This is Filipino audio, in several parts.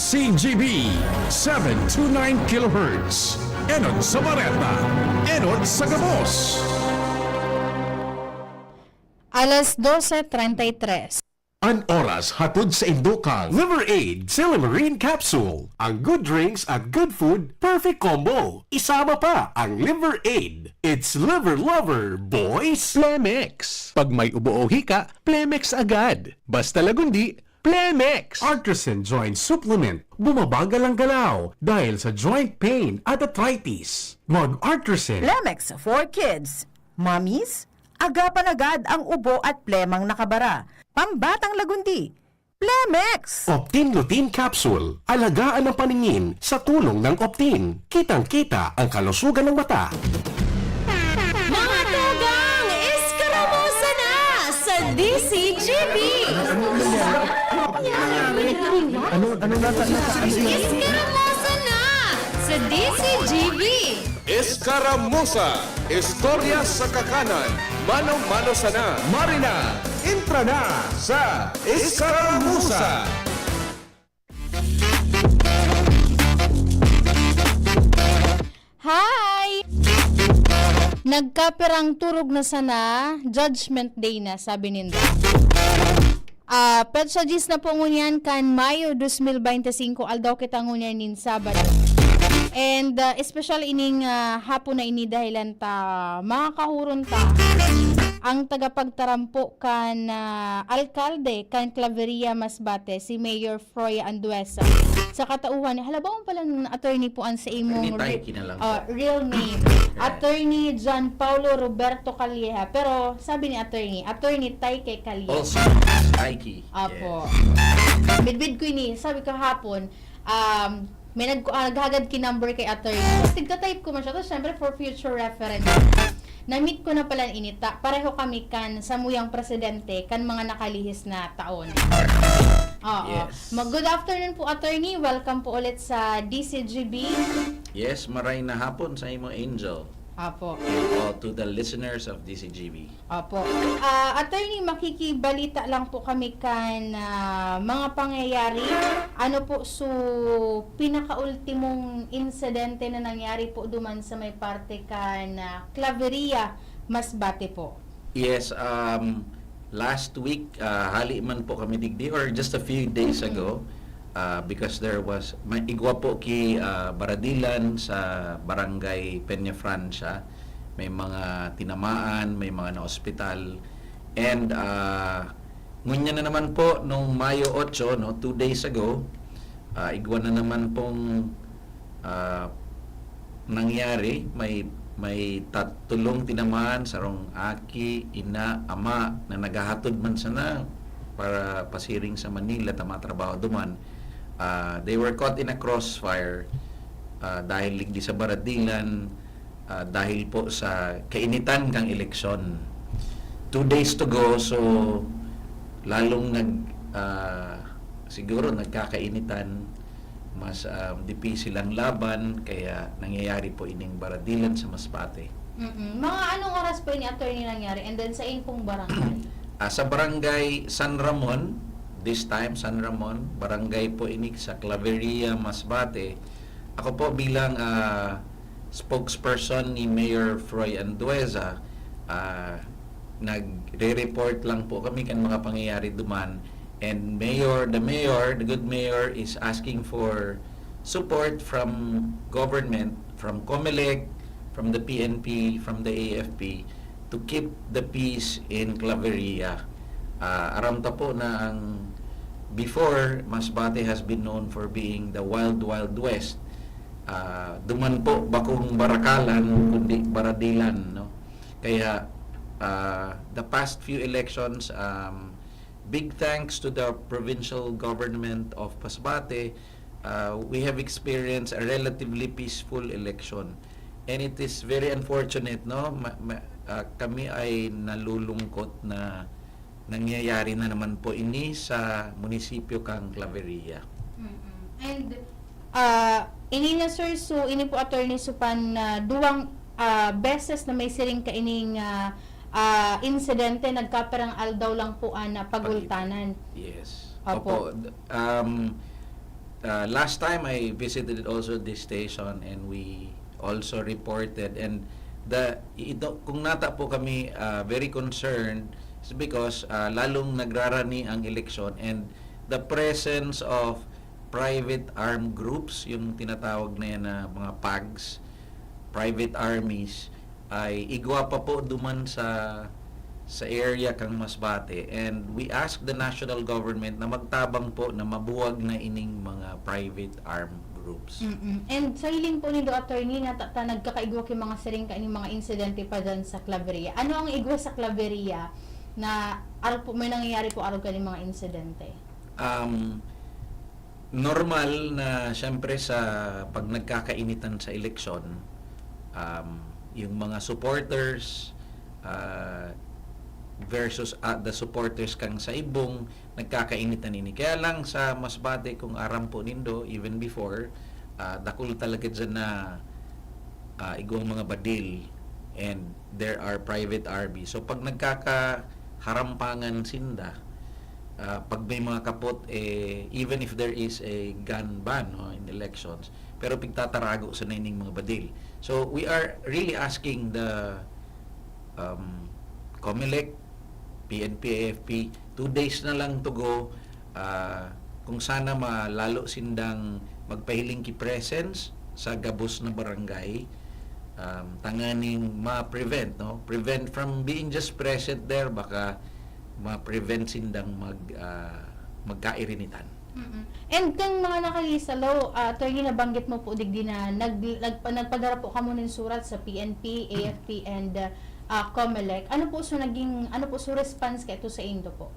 DCGB 729 kHz. Enod sa Bareta, Enod sa Gabos. Alas 12:33. An oras hatod sa Indokang Liver Aid Silimarine Capsule. Ang good drinks at good food, perfect combo. Isama pa ang Liver Aid. It's liver lover, boys! Plemex. Pag may ubo o hika, Plemex agad. Basta lagundi, Plemex. Artisan Joint Supplement. Bumabagal ang galaw dahil sa joint pain at arthritis. Mag-Artisan. Plemex for kids. Mommies, agapan agad ang ubo at plemang nakabara. Pambatang lagundi. Plemex! Optin Lutein Capsule. Alagaan ang paningin sa tulong ng Optin. Kitang-kita ang kalusugan ng mata. Mga tugang, iskaramusa na sa DCGB! Iskaramusa na sa DCGB! Escaramuza, istorya sa kakanan, mano-mano sana. Marina, entra na sa Escaramuza! Hi! Nagkaperang turog na sana, Judgment Day na, sabi ninda. Petsa Gis na po ngunyan kan Mayo 2025, aldaw kita ngunyan nin Sabado. And especially ining hapon na ini dahilan ta mga kahuron ta ang tagapagtarampo kan alkalde kan Claveria Masbate si Mayor Froy Anduesa sa katauhan halabaon pala ng attorney po ang sa imong real name Attorney John Paulo Roberto Calleja, pero sabi ni attorney Taike Calleja Also, Taike. Apo. Bidbid ko ini sabi ko hapon may naghagad kinumber kay attorney. Tapos tigta-type ko man siya. Tapos syempre for future reference. Na-meet ko na pala inita. Pareho kami kan sa muyang presidente kan mga nakalihis na taon. Oo. Yes. Good afternoon po attorney. Welcome po ulit sa DCGB. Yes, maray na hapon sa imo Angel. Apo. And all to the listeners of DCGB. Apo. Attorney, makikibalita lang po kami kan mga pangyayari. Ano po so pinakaultimong insidente na nangyari po duman sa may parte kan Claveria Masbate po? Yes, last week, hali man po kami digdi or just a few days ago, because there was may igwa po ki Baradilan sa barangay Peña Francia, may mga tinamaan, may mga na-hospital, and ngunya na naman po nung Mayo 8, no, 2 days ago, igwa na naman pong nangyari, may tatulong tinamaan sarong aki, ina, ama na nagahatod man sana para pasiring sa Manila tamatrabaho duman. They were caught in a crossfire dahil ligdi sa Baradilan, dahil po sa kainitan kang eleksyon. 2 days to go, so lalong siguro nagkakainitan, mas difícil ang laban, kaya nangyayari po ining Baradilan sa Masbate. Mga anong oras po ini attorney nangyari? And then sa pong barangay? Sa barangay San Ramon, this time San Ramon, barangay po ini sa Claveria, Masbate. Ako po bilang spokesperson ni Mayor Froy Anduesa, nagre-report lang po kami kan mga pangyayari duman. And the good mayor is asking for support from government, from COMELEC, from the PNP, from the AFP, to keep the peace in Claveria. Aram ta po na ang before, Masbate has been known for being the wild west. Duman po bakong barakalan kundi baradilan, no? Kaya the past few elections, big thanks to the provincial government of Masbate, we have experienced a relatively peaceful election. And it is very unfortunate, no? Kami ay nalulungkot na nangyayari na naman po ini sa munisipyo kang Claveria. And ini na sir, so ini po attorney supan duwang beses na may siring kaining insidente nagkaperang aldaw lang po na pagultanan. Yes. Opo. last time I visited also this station and we also reported, and kung nata po kami very concerned is because lalong nagrarani ang eleksyon, and the presence of private armed groups, yung tinatawag na yan na mga PAGs, private armies, ay igwa pa po duman sa area kang Masbate, and we ask the national government na magtabang po na mabuwag na ining mga private armed groups. And sa hiling po ni Do Attorney na nagkakaigwa kay mga siring kaning mga insidente pa dyan sa Claveria. Ano ang igwa sa Claveria na may nangyayari po araw kaning mga insidente? Normal na syempre sa pag nagkakainitan sa eleksyon, yung mga supporters versus the supporters kang sa ibong nagkakainitan ini. Kaya lang sa Masbate kung aram po nindo even before, dakul talaga dyan na igwang mga badil, and there are private RB. So pag nagkakaharampangan sinda, pag may mga kapot, even if there is a gun ban in elections, pero pigtatarago sa naining mga badil. So we are really asking the COMELEC, PNP, AFP, 2 days na lang to go, kung sana malalo sindang magpahiling ki presence sa gabos na barangay, tanganing ma-prevent, no? Prevent from being just present there, baka ma-prevent sindang magkairinitan. And kung mga nakalisalaw, attorney, nabanggit mo po digdi na nagpadara po kamo ng surat sa PNP, AFP, and COMELEC. Ano po so response kay ito sa Indo po?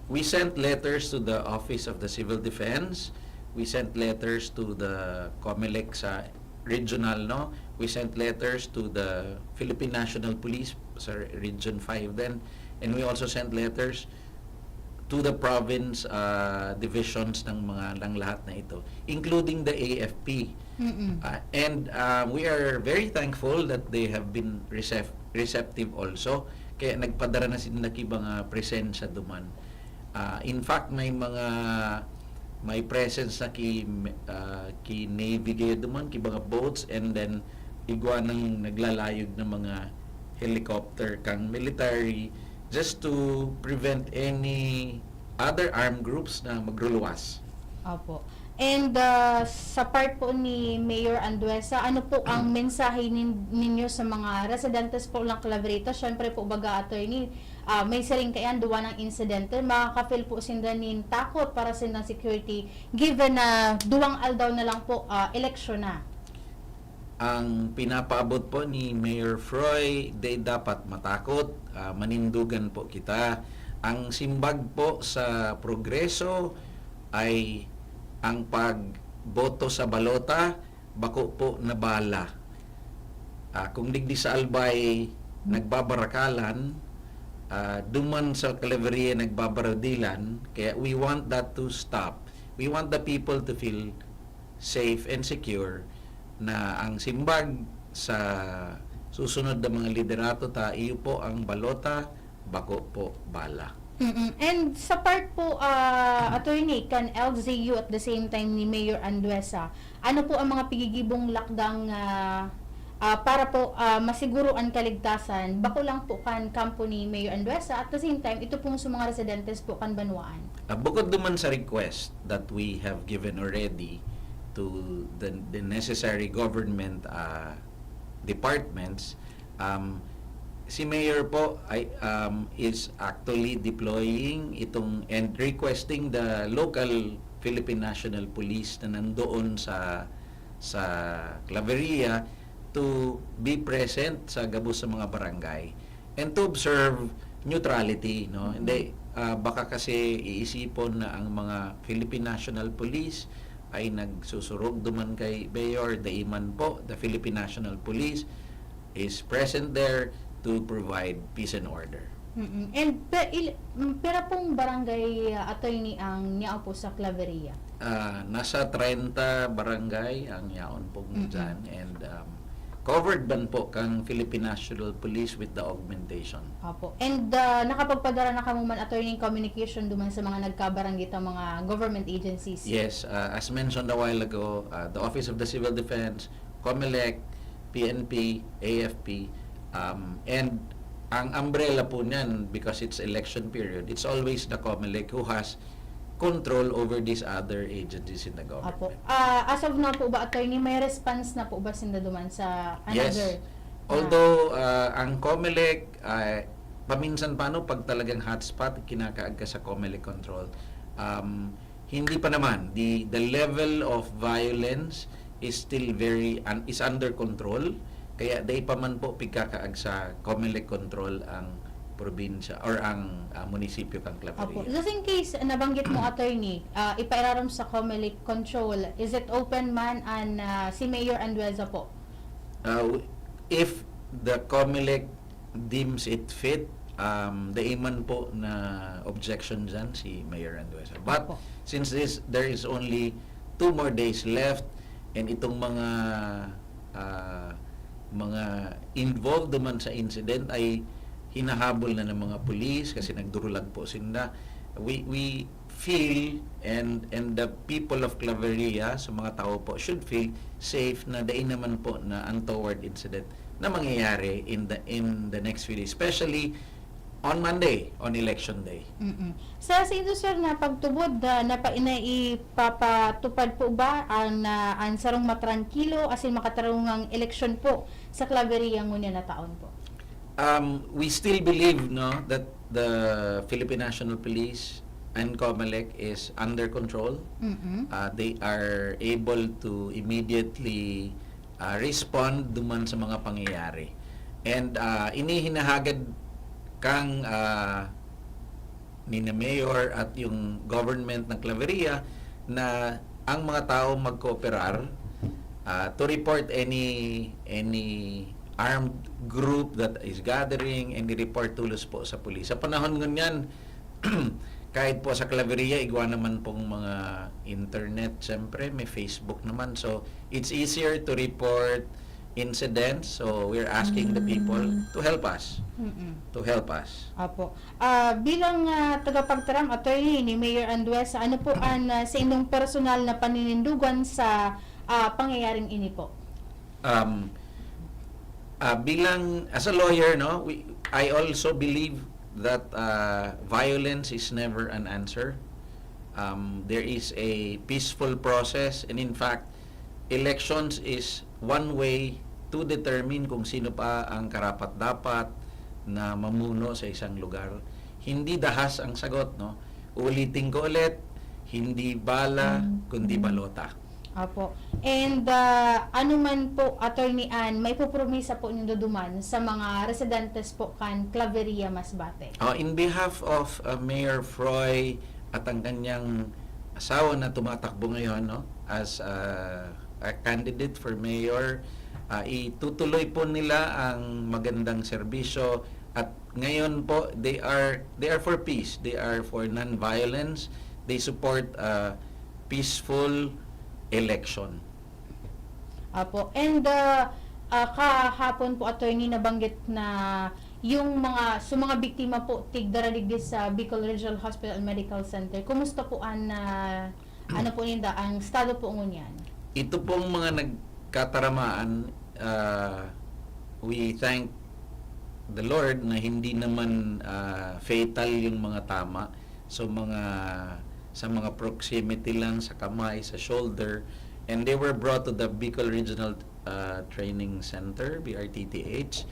We sent letters to the Office of the Civil Defense. We sent letters to the COMELEC sa regional, no? We sent letters to the Philippine National Police sa Region 5 then, and we also sent letters to the province divisions ng lahat na ito, including the AFP. And we are very thankful that they have been receptive also. Kaya nagpadara na sila mga presensya duman. In fact, may presence na ki Navy kaya duman, ki mga boats, and then igwa ng naglalayog ng mga helicopter kang military, just to prevent any other armed groups na magruluwas. Opo. And sa part po ni Mayor Anduesa, ano po ang mensahe ninyo sa mga residentes po ng Claveria? Siyempre po, baga attorney, may saring kayan duwa ng insidente, makaka-feel po sinda nin takot para sindang security given na duwang aldaw na lang po eleksyon na. Ang pinapaabot po ni Mayor Froy, dapat matakot, manindugan po kita. Ang simbag po sa progreso ay ang pagboto sa balota, bako po na bala. Kung digdi sa Albay nagbabarakalan, duman sa Claveria nagbabaradilan, kaya we want that to stop. We want the people to feel safe and secure na ang simbag sa susunod na mga liderato iyo po ang balota, bako po bala. And sa part po, attorney, kan LZU at the same time ni Mayor Anduesa, ano po ang mga pigigibong lakdang para po masiguro ang kaligtasan, bako lang po kan kampo ni Mayor Anduesa, at the same time, ito pong sa mga residentes po kan Banuan? Bukod duman sa request that we have given already to the necessary government departments, si Mayor po ay is actually deploying itong and requesting the local Philippine National Police na nandoon sa Claveria to be present sa gabos sa mga barangay and to observe neutrality, no? Hindi baka kasi iisipon na ang mga Philippine National Police ay nagsusurog duman kay Mayor. Daiman po, the Philippine National Police is present there to provide peace and order. And pero pong barangay attorney ang niya po sa Claveria? Nasa 30 barangay ang yaon po dyan, and covered ban po kang Philippine National Police with the augmentation. Apo. And nakapagpadara na kamo man attorney communication duman sa mga nagkabaranggit mga government agencies. Yes, as mentioned a while ago, the Office of the Civil Defense, COMELEC, PNP, AFP, and ang umbrella po niyan, because it's election period, it's always the COMELEC who has control over these other agencies in the government. Apo. As of now po ba, attorney, may response na po ba sinda duman sa another? Yes. Although, ang COMELEC, paminsan paano pag talagang hotspot, kinakaag ka sa COMELEC control. Hindi pa naman. The level of violence is still is under control. Kaya day pa man po pigkakaag sa COMELEC control ang probinsya or ang munisipyo kang Apo. Claveria. Just in case nabanggit mo attorney, ipairaram sa COMELEC control, is it open man and si Mayor Andueza po? If the COMELEC deems it fit, daiman po na objection dyan si Mayor Andueza. But Apo. since there is only 2 more days left and itong mga involved naman sa incident ay hinahabol na ng mga pulis kasi nagdurulag po sila. We feel and the people of Claveria, sa mga tao po, should feel safe na dain naman po na untoward incident na mangyayari in the next few days, especially on Monday, on election day. Sa ito sir na pagtubod ipapatupad po ba ang sarong matrangkilo asin makatarungang eleksyon po sa Claveria ngunya na taon po? We still believe that the Philippine National Police and COMELEC is under control. They are able to immediately respond duman sa mga pangyayari. And inihinahagad kang ni na Mayor at yung government ng Claveria na ang mga tao magkooperar to report any armed group that is gathering and i-report tulos po sa pulis. Sa panahon ngunyan, kahit po sa Claveria, igwa naman pong mga internet, siyempre may Facebook naman. So, it's easier to report incidents. So, we're asking the people to help us. To help us. Apo. Bilang tagapagtaram, attorney ni Mayor Andueza, ano po ang sa inyong personal na paninindugan sa pangyayaring ini po? Bilang as a lawyer, I also believe that violence is never an answer. There is a peaceful process, and in fact, elections is one way to determine kung sino pa ang karapat-dapat na mamuno sa isang lugar. Hindi dahas ang sagot, Ulitin ko ulit, hindi bala, kundi balota. Apo. And ano man po, Attorney Ann, may pupromisa po niyo duman sa mga residentes po kan Claveria, Masbate. In behalf of Mayor Froy at ang kanyang asawa na tumatakbo ngayon as a candidate for mayor, itutuloy po nila ang magandang serbisyo at ngayon po they are for peace, they are for non-violence, they support peaceful election. Apo. And kahapon po, attorney, nabanggit na yung mga biktima po tigdaraligdi sa Bicol Regional Hospital and Medical Center. Kumusta po ano po ninda ang estado po ngunyan? Ito pong mga nagkataramaan, we thank the Lord na hindi naman fatal yung mga tama. So sa mga proximity lang, sa kamay, sa shoulder, and they were brought to the Bicol Regional Training Center, BRTTH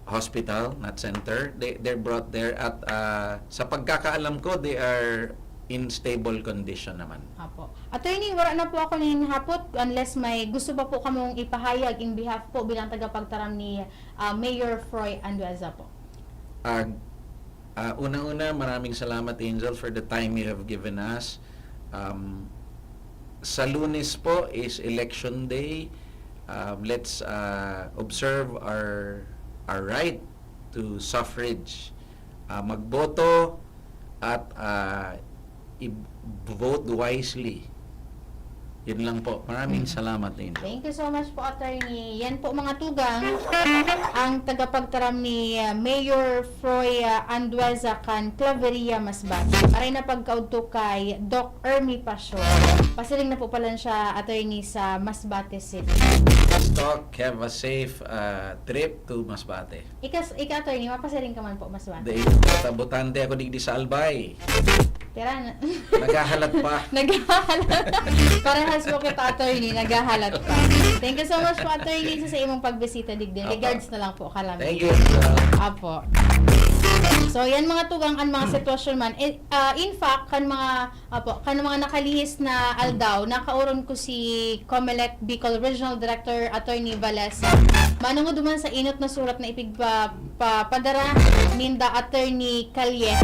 Hospital, not center. They're brought there at sa pagkakaalam ko, they are in stable condition naman. Apo. Attorney, wala na po ako ning hapot unless may gusto pa po kamong ipahayag in behalf po bilang tagapagtaram ni Mayor Froy Andueza po. Unang-una, maraming salamat, Angel, for the time you have given us. Sa Lunes po is election day. Let's observe our right to suffrage. Magboto at i-vote wisely. Yun lang po. Maraming salamat din. Thank you so much po, Attorney. Yan po mga tugang, ang tagapagtaram ni Mayor Froy Andueza kan Claveria Masbate. Aray na pagkaudto kay Doc Ermi Pasio. Pasiling na po pala siya, Attorney, sa Masbate City. Stock, have a safe trip to Masbate. Ika, Attorney, mapasiling ka man po, Masbate. Dahil butante ako digdi sa Albay. Tira na. Naghahalat pa. Naghahalat. Parehas po kita, Attorney. Naghahalat pa. Thank you so much po, Attorney, sa imong pagbisita digdi. Regards na lang po kalami. Thank you. Apo. So yan mga tugang ang mga sitwasyon man. In fact, kan mga nakalihis na aldaw, nakauron ko si Comelec Bicol Regional Director Attorney Valesa. Manungod duman sa inot na surat na padara ninda Attorney Calye.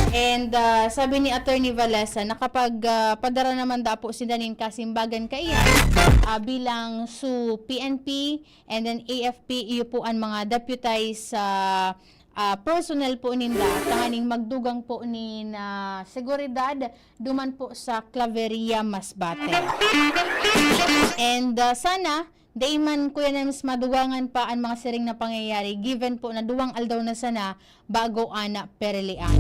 And sabi ni Attorney Valesa, nakapag padara naman da po si Danin kasimbagan kaiyan bilang su PNP and then AFP iyo po ang mga deputized personnel po ninda tanganing magdugang po ni seguridad duman po sa Claveria Masbate. And sana day man kuya na mas madugangan pa ang mga siring na pangyayari given po na duwang aldaw na sana bago ana perilian.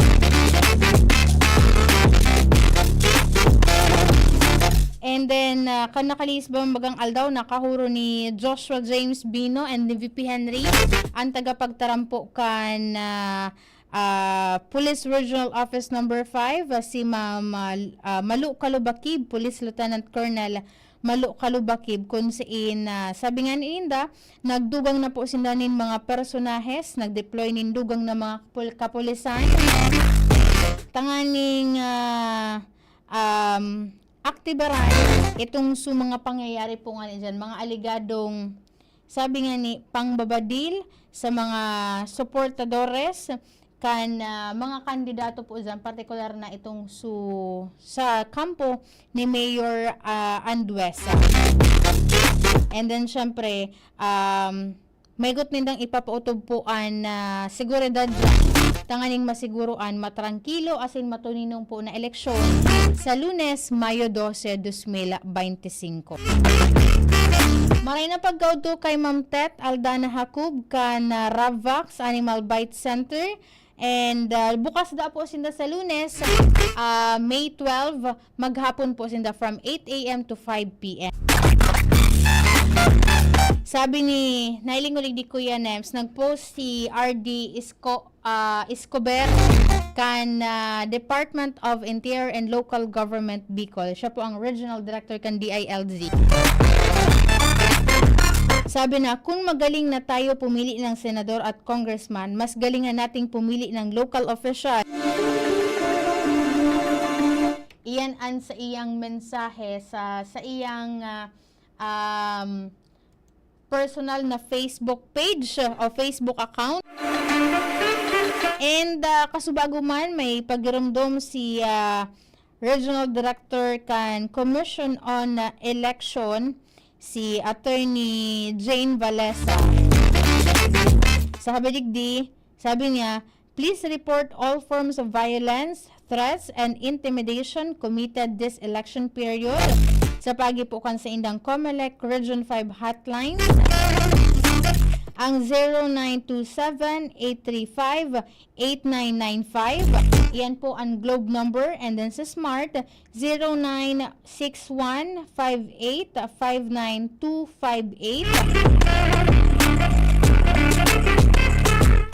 And then, kan nakalis ba magang aldaw, nakahuro ni Joshua James Bino and ni VP Henry, ang tagapagtarampo kan Police Regional Office Number 5, si Ma'am Malu Kalubakib, Police Lieutenant Colonel Malu Kalubakib, kung siin, sabi nga ni Inda, nagdugang na po sindanin mga personahes, nagdeploy nindugang na mga kapulisan, tanganing aktibaran itong mga pangyayari po nga dyan, mga aligadong sabi nga ni pangbabadil sa mga supportadores kan mga kandidato po dyan, partikular na itong sa kampo ni Mayor Andueza. And then syempre maygot nindang ipapautob po an seguridad dyan, tanganing masiguruan matrangkilo asin matuninong po na eleksyon sa Lunes, Mayo 12, 2025. Maray na pagkauto kay Ma'am Tet Aldana Hakub kan Ravax Animal Bite Center. And bukas da po sinda sa Lunes, May 12, maghapon po sinda from 8 a.m. to 5 p.m. Sabi ni nailingulig di Kuya Nems, nagpost si RD Escobar kan Department of Interior and Local Government Bicol. Siya po ang Regional Director kan DILG. Sabi na, kung magaling na tayo pumili ng senador at congressman, mas galingan nating pumili ng local official. Iyan ang sa iyang mensahe sa iyang personal na Facebook page o Facebook account. And kasubago man, may pagirumdom si Regional Director kan Commission on Election, si Attorney Jane Valesa. Sa habadigdi, sabi niya, please report all forms of violence, threats, and intimidation committed this election period sa pagipukan sa indang Comelec Region 5 hotline. Ang 0927-835-8995. Iyan po ang globe number. And then sa smart, 096158-59258.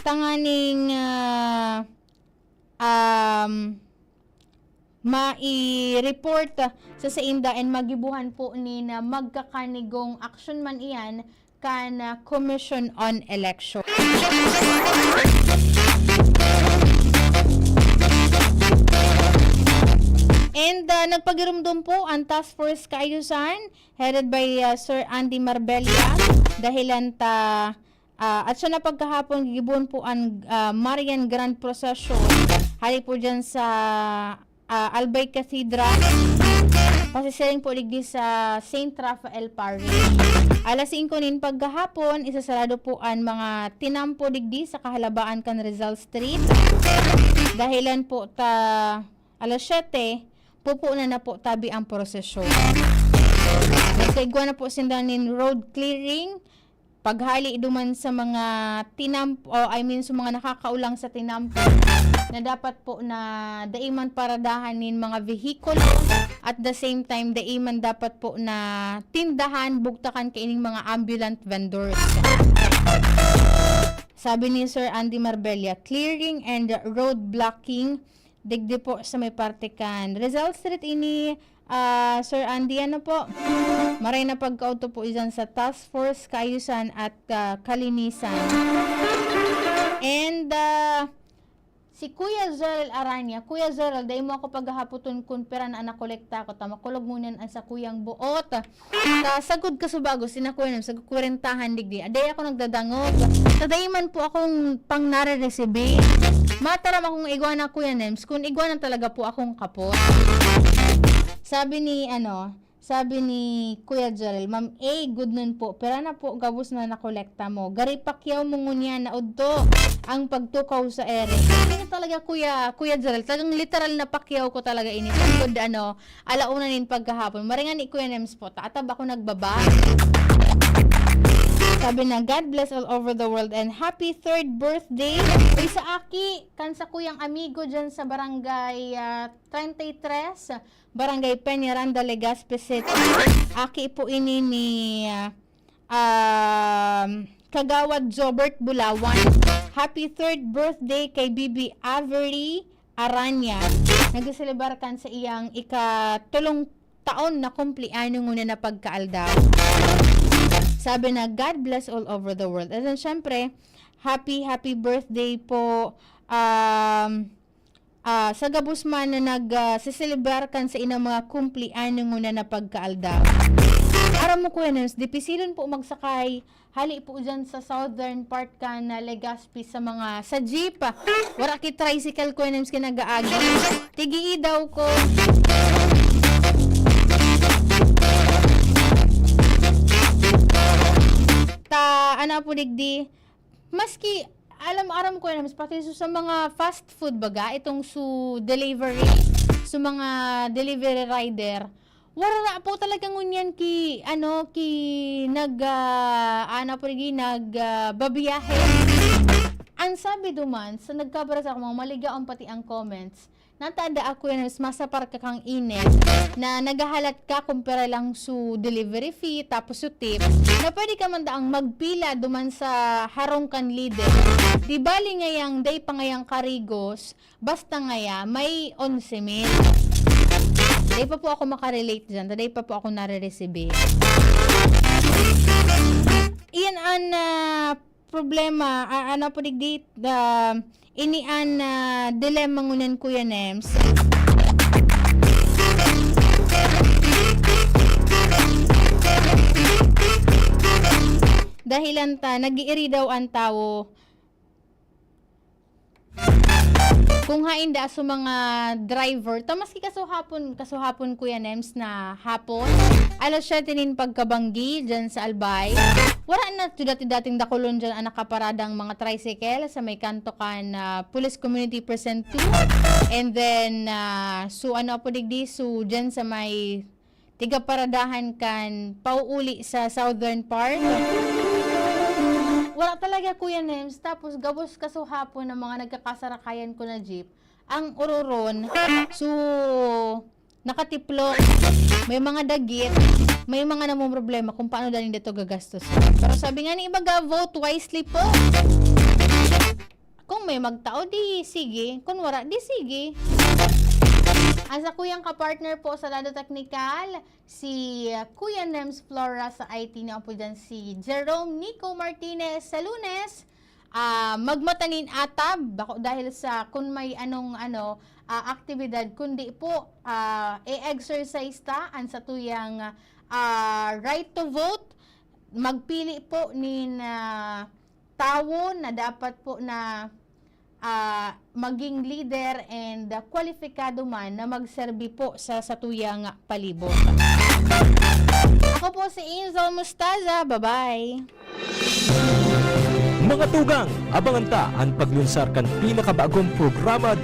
Tanganing mai-report sa inda and magibuhan po ni na magkakanigong action man iyan kan Commission on Election. And nagpagirumdum po ang Task Force Kaayusan headed by Sir Andy Marbella dahilan at siya na pagkahapon gibuon po ang Marian Grand Procession hali po dyan sa Albay Cathedral. Pasisiring po ligdi sa St. Raphael Parish. Alas 5 nin pagkahapon, isasarado po ang mga tinampo digdi sa kahalabaan kan Rizal Street. Dahilan po alas 7, pupunan na po tabi ang prosesyon. Kaigwa na po sindanin road clearing, paghali duman sa mga sa mga nakakaulang sa tinampo, na dapat po na daiman paradahanin mga vehikulo, at the same time daiman dapat po na tindahan bugtakan kaining mga ambulant vendors. Sabi ni Sir Andy Marbella, clearing and road blocking digdi po sa may parte kan Rizal Street ini, Sir Andy, ano po, maray na pagkauto po izan sa task force kaayusan at kalinisan. And si Kuya Zorel Aranya, Kuya Zorel, dahil mo ako paghahapoton kun pera na nakolekta ko, makulog ngunan ang sa kuyang buot. Sagod ka subago, sinakuya sa kurentahan digdi. Aday ako nagdadangog. Tadayman po akong pang nare-receive. Mataram akong iguana, Kuya Nems, kung iguana talaga po akong kapot. Sabi ni Kuya Jorel, Ma'am A, good nun po. Pero na po, gabos na nakolekta mo. Gari pakyaw mo ngunya na udto ang pagtukaw sa ere. Hindi talaga Kuya Jorel, talagang literal na pakyaw ko talaga ini. Pagod alauna nin pagkahapon. Maringan ni Kuya Nems po, taatab ako nagbaba. Sabi na, God bless all over the world and happy 3rd birthday. Uy, sa aki, kan sa kuyang amigo dyan sa barangay 33, barangay Peñaranda, Legazpi City. Aki po ini ni Kagawad Jobert Bulawan. Happy 3rd birthday kay Bibi Avery Aranya. Nagsiselebrar kan sa iyang ika-3 taon na kumpliano nguna na pagkaaldaw. Sabi na, God bless all over the world. And then, syempre, happy birthday po sa gabus man na nag-celebrate kan sa inang mga kumpliano nguna na pagkaaldaw. Aram mo Kuya Nems, dipisilon po magsakay. Hali po dyan sa southern part ka na Legazpi sa jeep. Wala ki tricycle Kuya Nems kinagaagi. Tigi daw ko. Ana po digdi, maski aram ko na mas pati sa mga fast food baga itong delivery, mga delivery rider, wala na po talagang ngunyan ki babiyahe. Ang sabi duman sa nagkabara sa mga maligaon pati ang comments, natanda ako yan, masapar ka kang init, na nagahalat ka kumpara lang su delivery fee, tapos su tip, na pwede ka man daang magpila duman sa harong kan leader. Di bali ngayang day pa ngayang karigos, basta ngaya may 11,000. Day pa po ako makarelate dyan, day pa po ako nare-receive. Iyan ang problema, po digdi, inian dilemma ngunan Kuya Nems. Dahilan nag-iiri daw ang tao kung hainda sa mga driver, maski kasuhapon Kuya Nems na hapon, alas 7 pagkabanggi dyan sa Albay. Wala na dating dakulon dyan ang nakaparadang mga tricycle sa may kanto kan Police Community Present 2. And then, dyan sa may tigaparadahan kan pauuli sa southern part. Wala talaga Kuya Nems. Tapos gabos kasuhapon ng mga nagkakasarakayan ko na jeep. Ang ururon, nakatiplok, may mga dagit, may mga namong problema kung paano daling dito gagastos. Pero sabi nga ni iba, vote wisely po. Kung may magtao, di sige. Kung wala, di sige. Asa kuyang kapartner po sa Lado Technical, si Kuya Nems Flora sa IT niya po dyan, si Jerome Nico Martinez sa Lunes. Magmatanin atab bako dahil sa kung may aktibidad kundi po e-exercise ta an sa tuyang right to vote, magpili po nin tawo na dapat po na maging leader and kwalipikado man na magserbi po sa tuyang palibot. Ako po si Angel Mustaza. Bye-bye. Mga tugang, abangan ta ang paglunsar kan pinakabagong programa